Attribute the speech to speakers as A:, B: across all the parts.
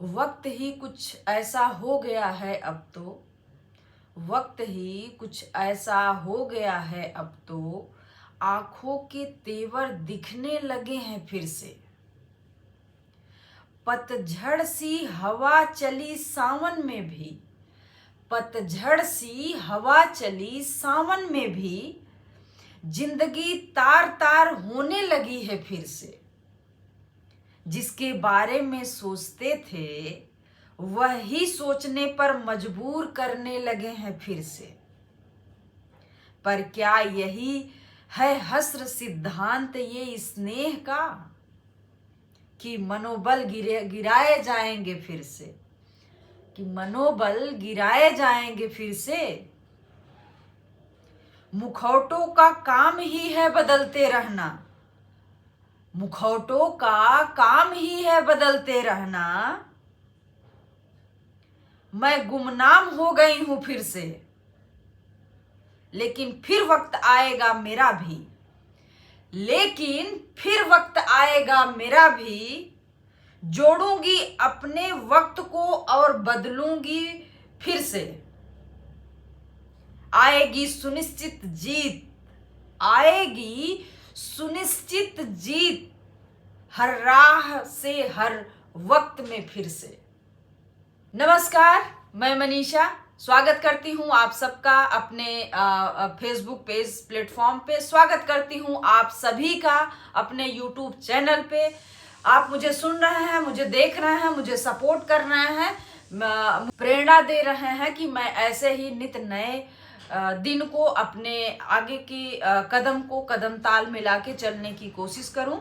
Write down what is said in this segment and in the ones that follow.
A: वक्त ही कुछ ऐसा हो गया है अब तो। वक्त ही कुछ ऐसा हो गया है अब तो। आंखों के तेवर दिखने लगे हैं फिर से। पतझड़ सी हवा चली सावन में भी। पतझड़ सी हवा चली सावन में भी। जिंदगी तार तार होने लगी है फिर से। जिसके बारे में सोचते थे वही सोचने पर मजबूर करने लगे हैं फिर से। पर क्या यही है हस्र सिद्धांत ये स्नेह का कि मनोबल गिराए जाएंगे फिर से। कि मनोबल गिराए जाएंगे फिर से। मुखौटों का काम ही है बदलते रहना। मुखौटों का काम ही है बदलते रहना। मैं गुमनाम हो गई हूं फिर से। लेकिन फिर वक्त आएगा मेरा भी। लेकिन फिर वक्त आएगा मेरा भी। जोड़ूंगी अपने वक्त को और बदलूंगी फिर से। आएगी सुनिश्चित जीत। आएगी सुनिश्चित जीत। हर राह से हर वक्त में फिर से। नमस्कार, मैं मनीषा स्वागत करती हूं आप सबका अपने फेसबुक पेज प्लेटफॉर्म पे। स्वागत करती हूं आप सभी का अपने यूट्यूब चैनल पे। आप मुझे सुन रहे हैं, मुझे देख रहे हैं, मुझे सपोर्ट कर रहे हैं, प्रेरणा दे रहे हैं कि मैं ऐसे ही नित नए दिन को अपने आगे की कदम को कदम ताल मिला के चलने की कोशिश करूं।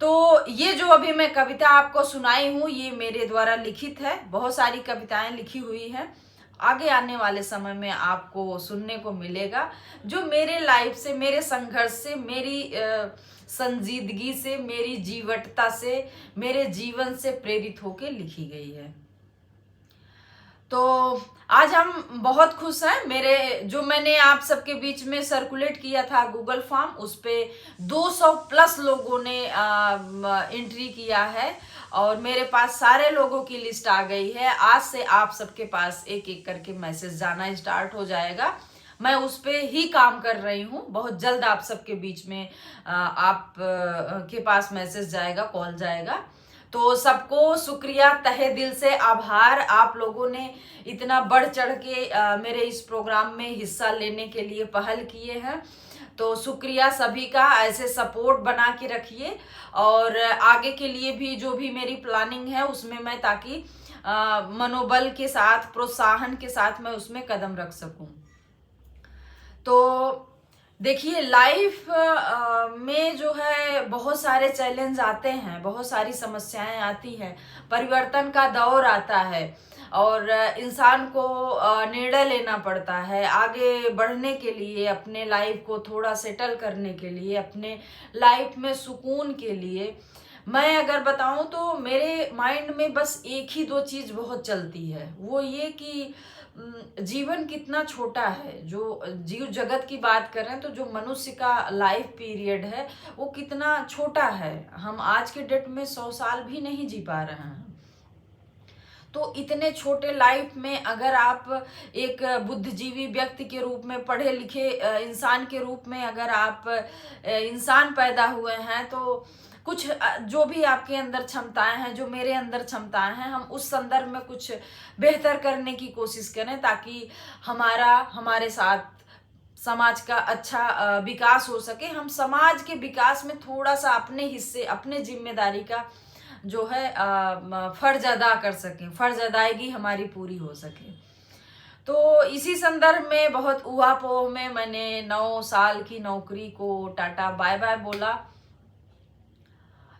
A: तो ये जो अभी मैं कविता आपको सुनाई हूँ ये मेरे द्वारा लिखित है। बहुत सारी कविताएं लिखी हुई हैं, आगे आने वाले समय में आपको सुनने को मिलेगा, जो मेरे लाइफ से, मेरे संघर्ष से, मेरी संजीदगी से, मेरी जीवटता से, मेरे जीवन से प्रेरित होकर लिखी गई है। तो आज हम बहुत खुश हैं। मेरे जो मैंने आप सबके बीच में सर्कुलेट किया था गूगल फॉर्म, उस पे 200 प्लस लोगों ने एंट्री किया है और मेरे पास सारे लोगों की लिस्ट आ गई है। आज से आप सबके पास एक एक करके मैसेज जाना स्टार्ट हो जाएगा। मैं उस पे ही काम कर रही हूँ। बहुत जल्द आप सबके बीच में आप के पास मैसेज जाएगा, कॉल जाएगा। तो सबको शुक्रिया, तहे दिल से आभार। आप लोगों ने इतना बढ़ चढ़ के मेरे इस प्रोग्राम में हिस्सा लेने के लिए पहल किए हैं। तो शुक्रिया सभी का। ऐसे सपोर्ट बना के रखिए और आगे के लिए भी जो भी मेरी प्लानिंग है उसमें मैं ताकि मनोबल के साथ, प्रोत्साहन के साथ मैं उसमें कदम रख सकूं। तो देखिए, लाइफ में जो है बहुत सारे चैलेंज आते हैं, बहुत सारी समस्याएं आती हैं, परिवर्तन का दौर आता है और इंसान को निर्णय लेना पड़ता है आगे बढ़ने के लिए, अपने लाइफ को थोड़ा सेटल करने के लिए, अपने लाइफ में सुकून के लिए। मैं अगर बताऊं तो मेरे माइंड में बस एक ही दो चीज बहुत चलती है, वो ये कि जीवन कितना छोटा है। जो जीव जगत की बात करें तो जो मनुष्य का लाइफ पीरियड है वो कितना छोटा है। हम आज के डेट में 100 साल भी नहीं जी पा रहे हैं। तो इतने छोटे लाइफ में अगर आप एक बुद्धिजीवी व्यक्ति के रूप में, पढ़े लिखे इंसान के रूप में अगर आप इंसान पैदा हुए हैं, तो कुछ जो भी आपके अंदर क्षमताएं हैं, जो मेरे अंदर क्षमताएं हैं, हम उस संदर्भ में कुछ बेहतर करने की कोशिश करें ताकि हमारे साथ समाज का अच्छा विकास हो सके। हम समाज के विकास में थोड़ा सा अपने हिस्से, अपने जिम्मेदारी का जो है फर्ज अदा कर सकें, फर्ज अदायगी हमारी पूरी हो सके। तो इसी संदर्भ में बहुत ऊहापोह में मैंने 9 साल की नौकरी को टाटा बाय बाय बोला।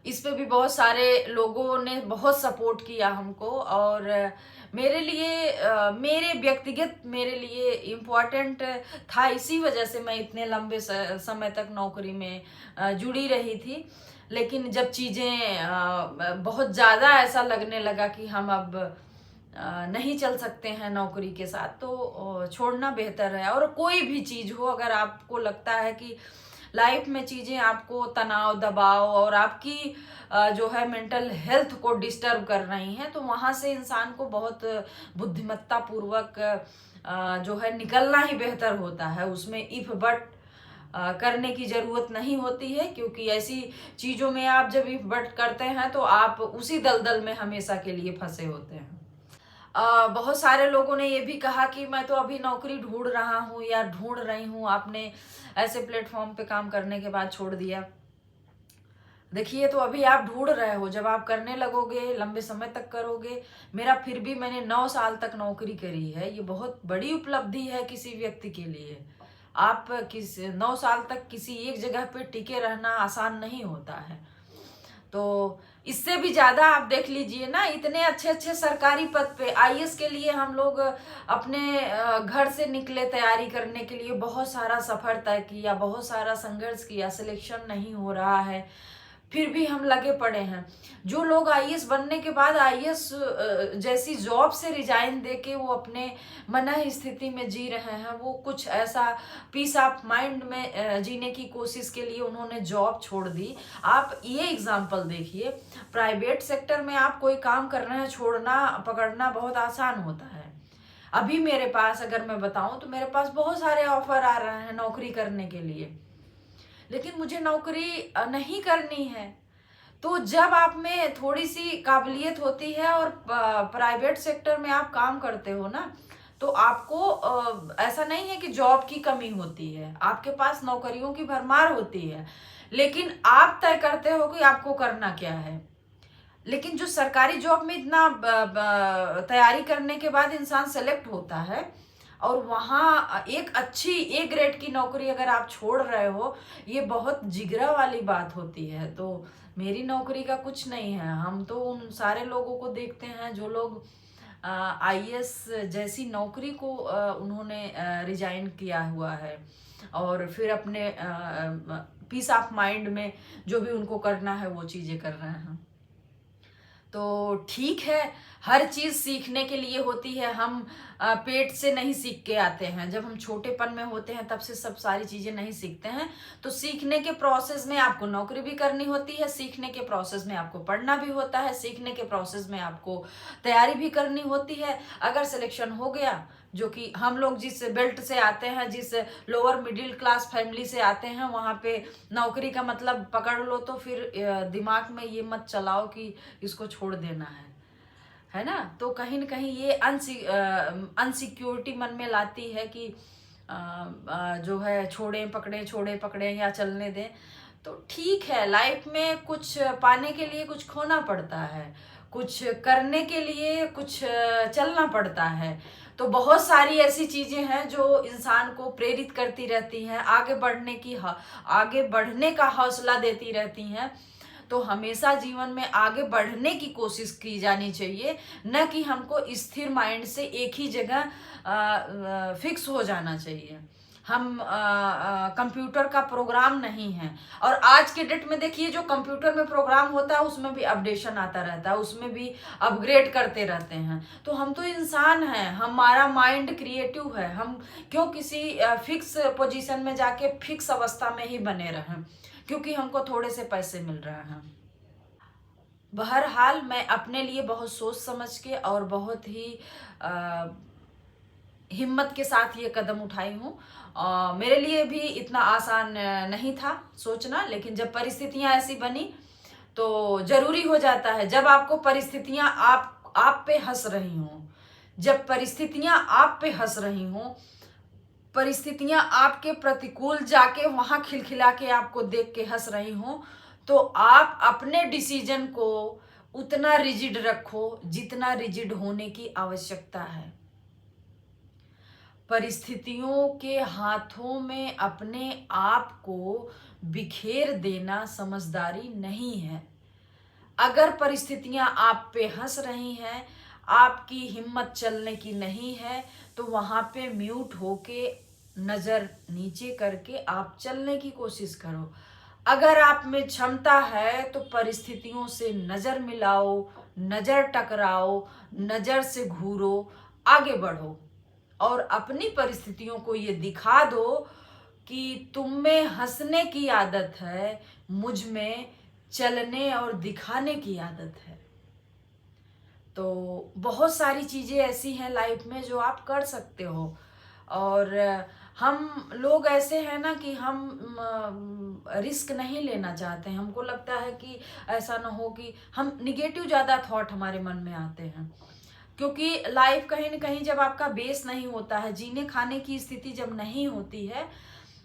A: इस पे भी बहुत सारे लोगों ने बहुत सपोर्ट किया हमको और मेरे लिए मेरे व्यक्तिगत मेरे लिए इम्पोर्टेंट था। इसी वजह से मैं इतने लंबे समय तक नौकरी में जुड़ी रही थी। लेकिन जब चीज़ें बहुत ज़्यादा ऐसा लगने लगा कि हम अब नहीं चल सकते हैं नौकरी के साथ, तो छोड़ना बेहतर है। और कोई भी चीज़ हो, अगर आपको लगता है कि लाइफ में चीजें आपको तनाव, दबाव और आपकी जो है मेंटल हेल्थ को डिस्टर्ब कर रही हैं, तो वहां से इंसान को बहुत बुद्धिमत्ता पूर्वक जो है निकलना ही बेहतर होता है। उसमें इफ बट करने की जरूरत नहीं होती है, क्योंकि ऐसी चीजों में आप जब इफ बट करते हैं तो आप उसी दलदल में हमेशा के लिए फंसे होते हैं। बहुत सारे लोगों ने ये भी कहा कि मैं तो अभी नौकरी ढूंढ रहा हूँ या ढूंढ रही हूँ, आपने ऐसे प्लेटफॉर्म पे काम करने के बाद छोड़ दिया। देखिए, तो अभी आप ढूंढ रहे हो, जब आप करने लगोगे, लंबे समय तक करोगे। मैंने 9 साल तक नौकरी करी है, ये बहुत बड़ी उपलब्धि है किसी व्यक्ति के लिए। आप 9 साल तक किसी एक जगह पे टिके रहना आसान नहीं होता है। तो इससे भी ज्यादा आप देख लीजिए ना, इतने अच्छे अच्छे सरकारी पद पे आईएएस के लिए हम लोग अपने घर से निकले तैयारी करने के लिए, बहुत सारा सफर तय किया, बहुत सारा संघर्ष किया, सिलेक्शन नहीं हो रहा है, फिर भी हम लगे पड़े हैं। जो लोग आईएएस बनने के बाद आईएएस जैसी जॉब से रिजाइन देके वो अपने मनः स्थिति में जी रहे हैं, वो कुछ ऐसा पीस ऑफ माइंड में जीने की कोशिश के लिए उन्होंने जॉब छोड़ दी। आप ये एग्जांपल देखिए, प्राइवेट सेक्टर में आप कोई काम कर रहे हैं, छोड़ना पकड़ना बहुत आसान होता है। अभी मेरे पास अगर मैं बताऊं तो मेरे पास बहुत सारे ऑफर आ रहे हैं नौकरी करने के लिए, लेकिन मुझे नौकरी नहीं करनी है। तो जब आप में थोड़ी सी काबिलियत होती है और प्राइवेट सेक्टर में आप काम करते हो ना, तो आपको ऐसा नहीं है कि जॉब की कमी होती है, आपके पास नौकरियों की भरमार होती है, लेकिन आप तय करते हो कि आपको करना क्या है। लेकिन जो सरकारी जॉब में इतना तैयारी करने के बाद इंसान सेलेक्ट होता है, और वहाँ एक अच्छी ए ग्रेड की नौकरी अगर आप छोड़ रहे हो, ये बहुत जिगरा वाली बात होती है। तो मेरी नौकरी का कुछ नहीं है। हम तो उन सारे लोगों को देखते हैं जो लोग आईएएस जैसी नौकरी को उन्होंने रिजाइन किया हुआ है, और फिर अपने पीस ऑफ माइंड में जो भी उनको करना है वो चीजें कर रहे हैं। तो ठीक है, हर चीज सीखने के लिए होती है। हम पेट से नहीं सीख के आते हैं, जब हम छोटेपन में होते हैं तब से सब सारी चीजें नहीं सीखते हैं। तो सीखने के प्रोसेस में आपको नौकरी भी करनी होती है, सीखने के प्रोसेस में आपको पढ़ना भी होता है, सीखने के प्रोसेस में आपको तैयारी भी करनी होती है। अगर सिलेक्शन हो गया, जो कि हम लोग जिस बेल्ट से आते हैं, जिस लोअर मिडिल क्लास फैमिली से आते हैं, वहां पे नौकरी का मतलब पकड़ लो तो फिर दिमाग में ये मत चलाओ कि इसको छोड़ देना है ना। तो कहीं न कहीं ये अनसिक्योरिटी मन में लाती है कि जो है छोड़े पकड़े या चलने दें। तो ठीक है, लाइफ में कुछ पाने के लिए कुछ खोना पड़ता है, कुछ करने के लिए कुछ चलना पड़ता है। तो बहुत सारी ऐसी चीजें हैं जो इंसान को प्रेरित करती रहती हैं, आगे बढ़ने का हौसला देती रहती हैं। तो हमेशा जीवन में आगे बढ़ने की कोशिश की जानी चाहिए, न कि हमको स्थिर माइंड से एक ही जगह फिक्स हो जाना चाहिए। हम कंप्यूटर का प्रोग्राम नहीं है, और आज के डेट में देखिए जो कंप्यूटर में प्रोग्राम होता है उसमें भी अपडेशन आता रहता है, उसमें भी अपग्रेड करते रहते हैं। तो हम तो इंसान हैं, हमारा माइंड क्रिएटिव है, हम क्यों किसी फिक्स पोजीशन में जाके फिक्स अवस्था में ही बने रहें क्योंकि हमको थोड़े से पैसे मिल रहे हैं। बहरहाल मैं अपने लिए बहुत सोच समझ के और बहुत ही हिम्मत के साथ ये कदम उठाई हूँ। मेरे लिए भी इतना आसान नहीं था सोचना, लेकिन जब परिस्थितियां ऐसी बनी तो जरूरी हो जाता है। जब आपको परिस्थितियां आप पे हंस रही हों, जब परिस्थितियां आप पे हंस रही हों, परिस्थितियां आपके प्रतिकूल जाके वहां खिलखिला के आपको देख के हंस रही हों, तो आप अपने डिसीजन को उतना रिजिड रखो जितना रिजिड होने की आवश्यकता है। परिस्थितियों के हाथों में अपने आप को बिखेर देना समझदारी नहीं है। अगर परिस्थितियां आप पे हंस रही हैं, आपकी हिम्मत चलने की नहीं है, तो वहां पे म्यूट होके नजर नीचे करके आप चलने की कोशिश करो। अगर आप में क्षमता है तो परिस्थितियों से नजर मिलाओ, नजर टकराओ, नजर से घूरो, आगे बढ़ो और अपनी परिस्थितियों को ये दिखा दो कि तुम में हंसने की आदत है, मुझ में चलने और दिखाने की आदत है। तो बहुत सारी चीज़ें ऐसी हैं लाइफ में जो आप कर सकते हो। और हम लोग ऐसे हैं ना कि हम रिस्क नहीं लेना चाहते हैं। हमको लगता है कि ऐसा ना हो, कि हम निगेटिव ज़्यादा थॉट हमारे मन में आते हैं। क्योंकि लाइफ कहीं न कहीं जब आपका बेस नहीं होता है, जीने खाने की स्थिति जब नहीं होती है,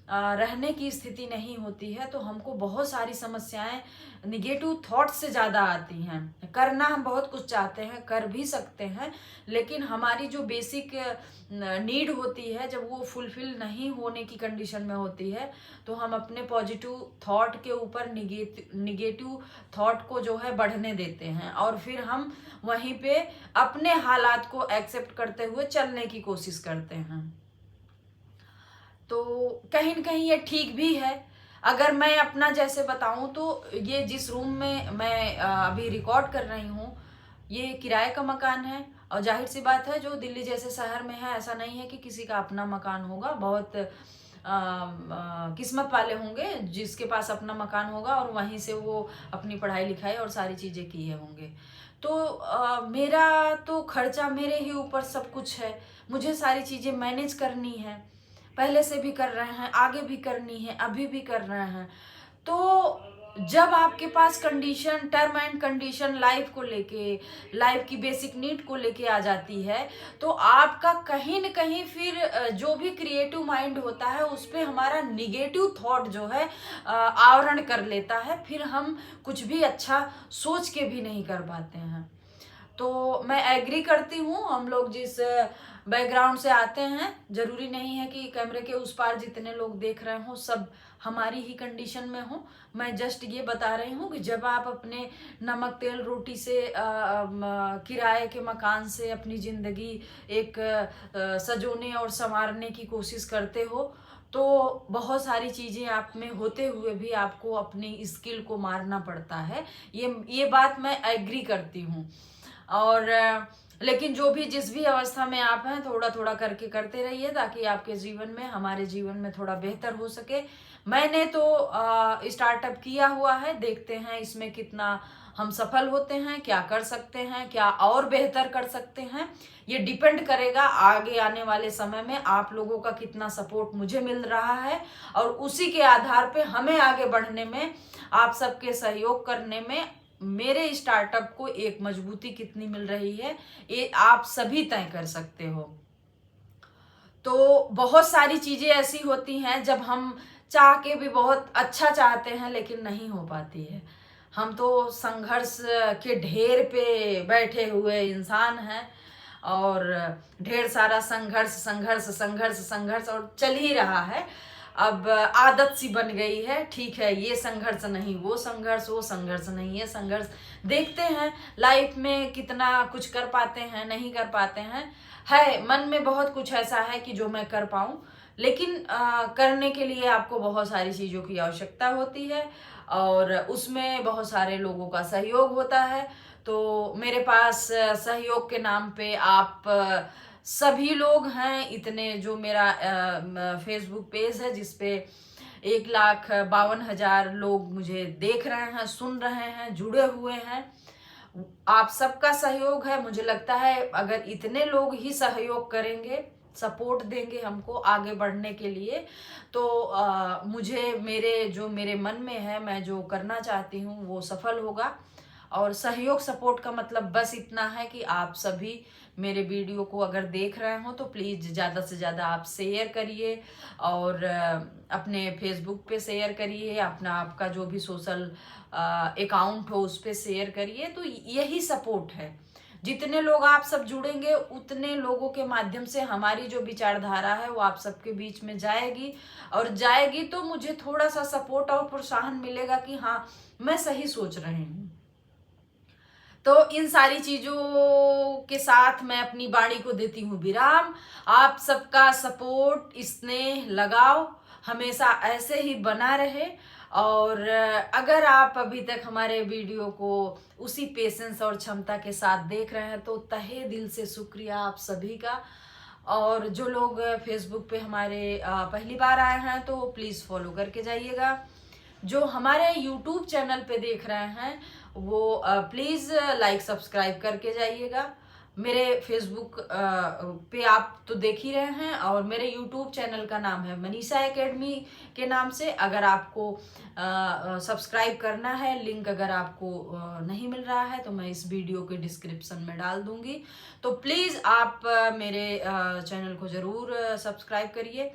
A: रहने की स्थिति नहीं होती है, तो हमको बहुत सारी समस्याएं निगेटिव थॉट से ज़्यादा आती हैं। करना हम बहुत कुछ चाहते हैं, कर भी सकते हैं, लेकिन हमारी जो बेसिक नीड होती है, जब वो फुलफिल नहीं होने की कंडीशन में होती है, तो हम अपने पॉजिटिव थॉट के ऊपर निगेटिव थॉट को जो है बढ़ने देते हैं, और फिर हम वहीं पे अपने हालात को एक्सेप्ट करते हुए चलने की कोशिश करते हैं। तो कहीं न कहीं ये ठीक भी है। अगर मैं अपना जैसे बताऊं, तो ये जिस रूम में मैं अभी रिकॉर्ड कर रही हूँ, ये किराए का मकान है। और जाहिर सी बात है, जो दिल्ली जैसे शहर में है, ऐसा नहीं है कि किसी का अपना मकान होगा। बहुत किस्मत वाले होंगे जिसके पास अपना मकान होगा और वहीं से वो अपनी पढ़ाई लिखाई और सारी चीज़ें किए होंगे। तो मेरा तो खर्चा मेरे ही ऊपर सब कुछ है। मुझे सारी चीज़ें मैनेज करनी है, पहले से भी कर रहे हैं, आगे भी करनी है, अभी भी कर रहे हैं। तो जब आपके पास condition, term and condition life को लेके, लाइफ की बेसिक नीड को लेके आ जाती है, तो आपका कहीं न कहीं फिर जो भी क्रिएटिव माइंड होता है, उस पे हमारा निगेटिव थॉट जो है आवरण कर लेता है। फिर हम कुछ भी अच्छा सोच के भी नहीं कर पाते हैं। तो मैं एग्री करती हूँ, हम लोग जिस बैकग्राउंड से आते हैं, जरूरी नहीं है कि कैमरे के उस पार जितने लोग देख रहे हों सब हमारी ही कंडीशन में हो। मैं जस्ट ये बता रही हूँ कि जब आप अपने नमक तेल रोटी से किराए के मकान से अपनी जिंदगी एक सजोने और संवारने की कोशिश करते हो, तो बहुत सारी चीजें आप में होते हुए भी आपको अपनी स्किल को मारना पड़ता है। ये बात मैं एग्री करती हूँ। और लेकिन जो भी जिस भी अवस्था में आप हैं, थोड़ा थोड़ा करके करते रहिए, ताकि आपके जीवन में, हमारे जीवन में थोड़ा बेहतर हो सके। मैंने तो स्टार्टअप किया हुआ है, देखते हैं इसमें कितना हम सफल होते हैं, क्या कर सकते हैं, क्या और बेहतर कर सकते हैं। ये डिपेंड करेगा आगे आने वाले समय में आप लोगों का कितना सपोर्ट मुझे मिल रहा है, और उसी के आधार पे हमें आगे बढ़ने में, आप सबके सहयोग करने में मेरे स्टार्टअप को एक मजबूती कितनी मिल रही है, ये आप सभी तय कर सकते हो। तो बहुत सारी चीजें ऐसी होती हैं जब हम चाह के भी बहुत अच्छा चाहते हैं, लेकिन नहीं हो पाती है। हम तो संघर्ष के ढेर पे बैठे हुए इंसान हैं, और ढेर सारा संघर्ष संघर्ष संघर्ष संघर्ष और चल ही रहा है। अब आदत सी बन गई है, ठीक है, ये संघर्ष नहीं वो संघर्ष, वो संघर्ष नहीं ये संघर्ष। देखते हैं लाइफ में कितना कुछ कर पाते हैं, नहीं कर पाते हैं। है मन में बहुत कुछ ऐसा है कि जो मैं कर पाऊं, लेकिन करने के लिए आपको बहुत सारी चीजों की आवश्यकता होती है, और उसमें बहुत सारे लोगों का सहयोग होता है। तो मेरे पास सहयोग के नाम पे आप सभी लोग हैं। इतने जो मेरा फेसबुक पेज है जिसपे 1,52,000 लोग मुझे देख रहे हैं, सुन रहे हैं, जुड़े हुए हैं, आप सबका सहयोग है। मुझे लगता है अगर इतने लोग ही सहयोग करेंगे, सपोर्ट देंगे हमको आगे बढ़ने के लिए, तो मुझे मेरे मन में है, मैं जो करना चाहती हूँ वो सफल होगा। और सहयोग सपोर्ट का मतलब बस इतना है कि आप सभी मेरे वीडियो को अगर देख रहे हो तो प्लीज़ ज़्यादा से ज़्यादा आप शेयर करिए, और अपने फेसबुक पे शेयर करिए, अपना आपका जो भी सोशल अकाउंट हो उस पे शेयर करिए। तो यही सपोर्ट है। जितने लोग आप सब जुड़ेंगे, उतने लोगों के माध्यम से हमारी जो विचारधारा है वो आप सबके बीच में जाएगी, और जाएगी तो मुझे थोड़ा सा सपोर्ट और प्रोत्साहन मिलेगा कि हाँ, मैं सही सोच रही हूँ। तो इन सारी चीजों के साथ मैं अपनी वाणी को देती हूँ विराम। आप सबका सपोर्ट, स्नेह, लगाव हमेशा ऐसे ही बना रहे। और अगर आप अभी तक हमारे वीडियो को उसी पेशेंस और क्षमता के साथ देख रहे हैं, तो तहे दिल से शुक्रिया आप सभी का। और जो लोग फेसबुक पे हमारे पहली बार आए हैं तो प्लीज़ फॉलो करके जाइएगा। जो हमारे यूट्यूब चैनल पे देख रहे हैं वो प्लीज़ लाइक सब्सक्राइब करके जाइएगा। मेरे फेसबुक पे आप तो देख ही रहे हैं, और मेरे यूट्यूब चैनल का नाम है मनीषा एकेडमी के नाम से। अगर आपको सब्सक्राइब करना है, लिंक अगर आपको नहीं मिल रहा है तो मैं इस वीडियो के डिस्क्रिप्शन में डाल दूंगी, तो प्लीज़ आप मेरे चैनल को ज़रूर सब्सक्राइब करिए।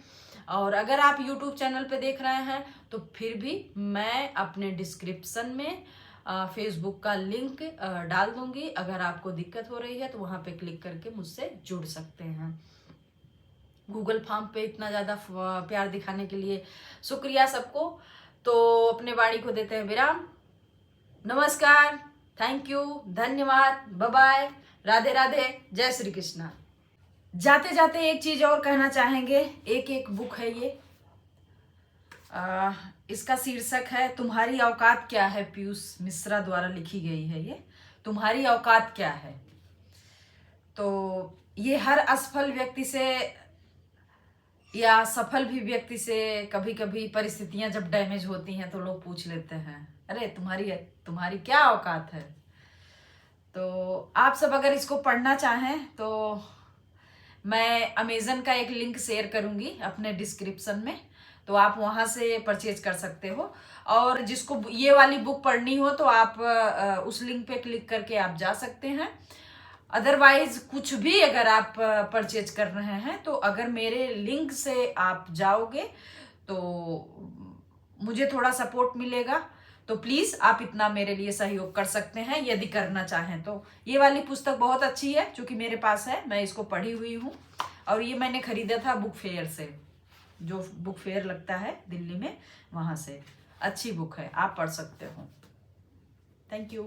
A: और अगर आप यूट्यूब चैनल पे देख रहे हैं तो फिर भी मैं अपने डिस्क्रिप्शन में फेसबुक का लिंक डाल दूंगी। अगर आपको दिक्कत हो रही है तो वहां पे क्लिक करके मुझसे जुड़ सकते हैं। गूगल फॉर्म पे इतना ज़्यादा प्यार दिखाने के लिए शुक्रिया सबको। तो अपने वाणी को देते हैं विराम। नमस्कार, थैंक यू, धन्यवाद, बाय बाय, राधे राधे, जय श्री कृष्णा। जाते जाते एक चीज और कहना चाहेंगे। एक बुक है ये, इसका शीर्षक है तुम्हारी औकात क्या है, पीयूष मिश्रा द्वारा लिखी गई है ये। तुम्हारी औकात क्या है। तो ये हर असफल व्यक्ति से या सफल भी व्यक्ति से कभी कभी परिस्थितियां जब डैमेज होती हैं तो लोग पूछ लेते हैं, अरे तुम्हारी क्या औकात है। तो आप सब अगर इसको पढ़ना चाहें तो मैं अमेजन का एक लिंक शेयर करूंगी अपने डिस्क्रिप्शन में, तो आप वहां से परचेज कर सकते हो। और जिसको ये वाली बुक पढ़नी हो तो आप उस लिंक पे क्लिक करके आप जा सकते हैं। अदरवाइज कुछ भी अगर आप परचेज कर रहे हैं तो अगर मेरे लिंक से आप जाओगे तो मुझे थोड़ा सपोर्ट मिलेगा। तो प्लीज आप इतना मेरे लिए सहयोग कर सकते हैं यदि करना चाहें तो। ये वाली पुस्तक बहुत अच्छी है, क्योंकि मेरे पास है, मैं इसको पढ़ी हुई हूँ। और ये मैंने खरीदा था बुक फेयर से, जो बुक फेयर लगता है दिल्ली में, वहां से। अच्छी बुक है, आप पढ़ सकते हो। Thank you.